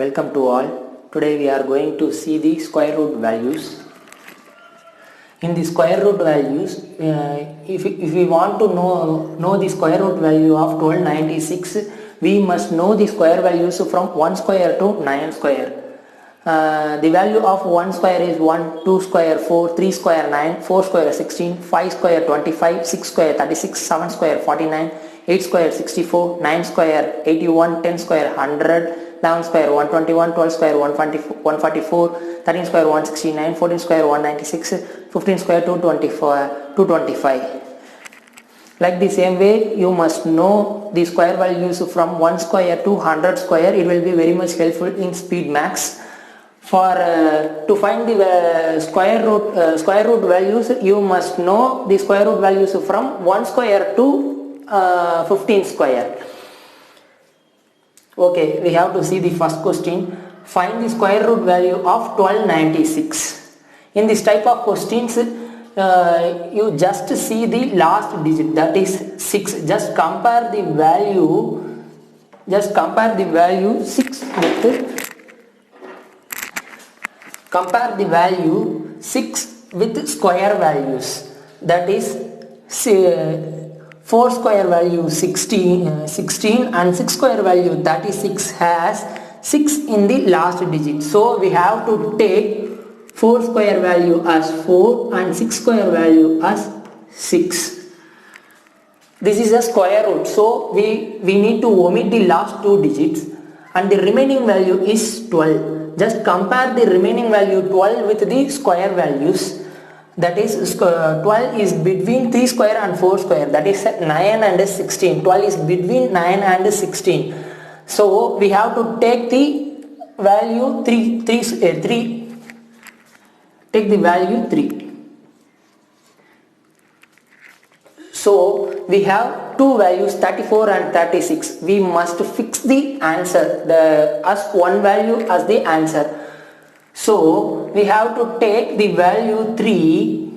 Welcome to all. Today we are going to see the square root values. In the square root values, if we want to know the square root value of 1296, we must know the square values from 1 square to 9 square. The value of 1 square is 1, 2 square 4, 3 square 9, 4 square 16, 5 square 25, 6 square 36, 7 square 49, 8 square 64, 9 square 81, 10 square 100, 11 square 121, 12 square 144, 13 square 169, 14 square 196, 15 square 225. Like the same way, you must know the square values from 1 square to 100 square. It will be very much helpful in speed max. To find the square root values, you must know the square root values from 1 square to 15 square. Okay, we have to see the first question. Find the square root value of 1296. In this type of questions, you just see the last digit, that is 6. Just compare the value 6 with square values, that is 4 square value 16 and 6 square value 36 has 6 in the last digit. So we have to take 4 square value as 4 and 6 square value as 6. This is a square root, so we need to omit the last 2 digits and the remaining value is 12. Just compare the remaining value 12 with the square values. That is 12 is between 3 square and 4 square, that is 9 and 16. 12 is between 9 and 16. So we have to take the value 3. Take the value 3. So we have two values 34 and 36. We must fix the answer as one value as the answer. So we have to take the value 3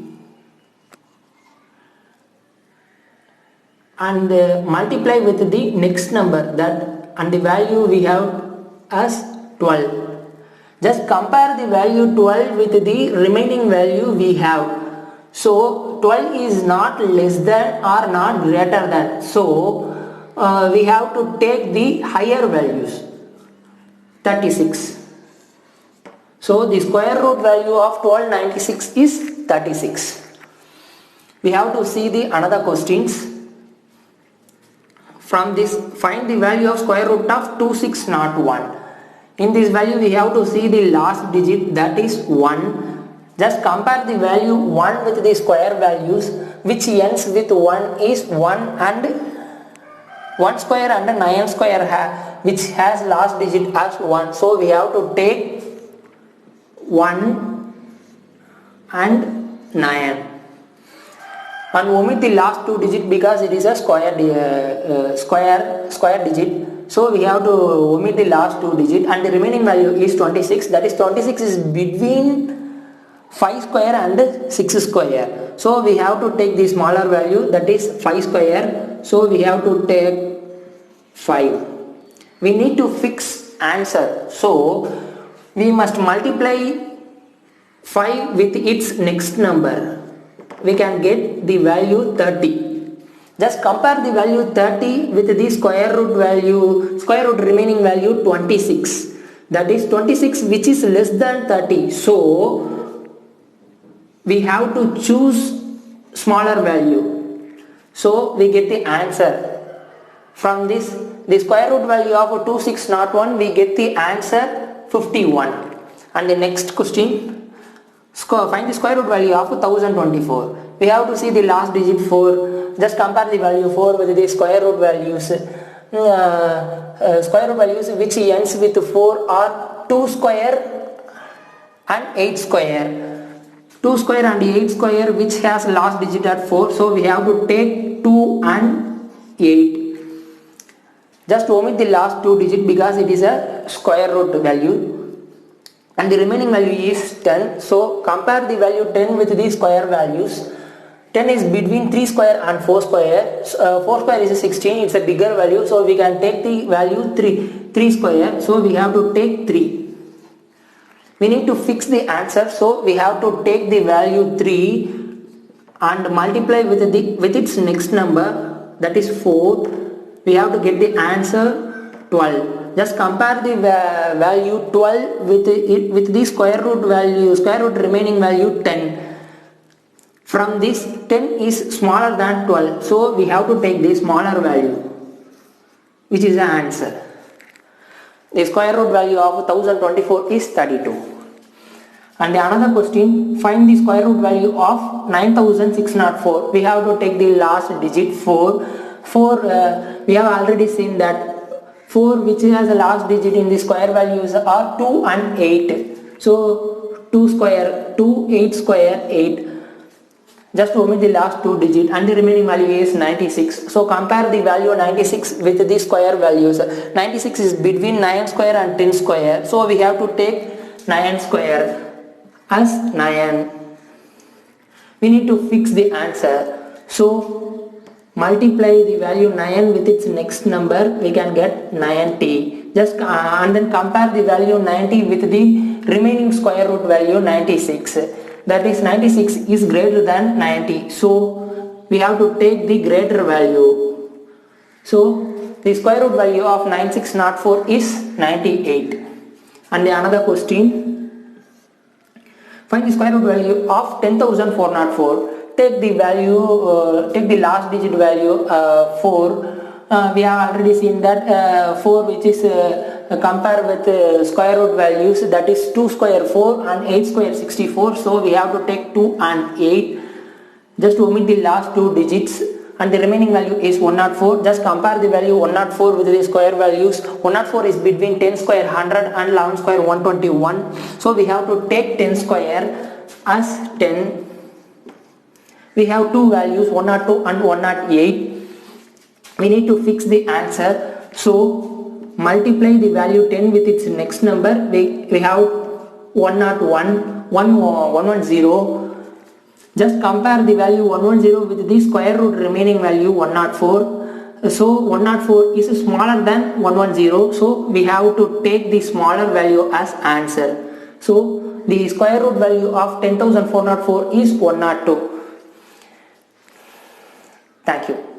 and multiply with the next number, and the value we have as 12. Just compare the value 12 with the remaining value we have. So 12 is not less than or not greater than. So we have to take the higher values, 36. So the square root value of 1296 is 36. We have to see the another questions. From this, find the value of square root of 2601. In this value we have to see the last digit, that is 1. Just compare the value 1 with the square values, which ends with 1 is 1 and 1 square and 9 square which has last digit as 1. So we have to take 1 and 9 and omit the last 2 digit because it is a square digit. So we have to omit the last 2 digit and the remaining value is 26. That is 26 is between 5 square and 6 square. So we have to take the smaller value, that is 5 square. So we have to take 5. We need to fix answer. So we must multiply 5 with its next number. We can get the value 30. Just compare the value 30 with the square root remaining value 26. That is 26 which is less than 30. So we have to choose smaller value. So we get the answer. From this, the square root value of 2601, we get the answer 51. And the next question, find the square root value of 1024. We have to see the last digit 4. Just compare the value 4 with the square root values. Square root values which ends with 4 are 2 square and 8 square. 2 square and 8 square which has last digit at 4. So we have to take 2 and 8. Just omit the last 2 digit because it is a square root value. And the remaining value is 10. So compare the value 10 with the square values. 10 is between 3 square and 4 square. 4 square is 16, it's a bigger value, so we can take the value 3 square, so we have to take 3. We need to fix the answer, so we have to take the value 3 and multiply with its next number, that is 4. We have to get the answer 12. Just compare the value 12 with the square root remaining value 10. From this, 10 is smaller than 12, so we have to take the smaller value, which is the answer. The square root value of 1024 is 32. And another question, find the square root value of 9604. We have to take the last digit 4. We have already seen that 4 which has the last digit in the square values are 2 and 8. So 2 square, 2, 8 square, 8. Just omit the last 2 digits and the remaining value is 96. So compare the value 96 with the square values. 96 is between 9 square and 10 square. So we have to take 9 square as 9. We need to fix the answer. So multiply the value 9 with its next number, we can get 90. Just and then compare the value 90 with the remaining square root value 96. That is 96 is greater than 90. So we have to take the greater value. So the square root value of 9604 is 98. And another question, find the square root value of 10,404. Take the value, take the last digit value 4. We have already seen that 4 which is compare with square root values, that is 2 square 4 and 8 square 64. So we have to take 2 and 8. Just omit the last 2 digits and the remaining value is 104. Just compare the value 104 with the square values. 104 is between 10 square 100 and 11 square 121. So we have to take 10 square as 10. We have 2 values 102 and 108. We need to fix the answer. So multiply the value 10 with its next number. We have 101, 110. Just compare the value 110 with the square root remaining value 104. So 104 is smaller than 110. So we have to take the smaller value as answer. So the square root value of 10,404 is 102. Thank you.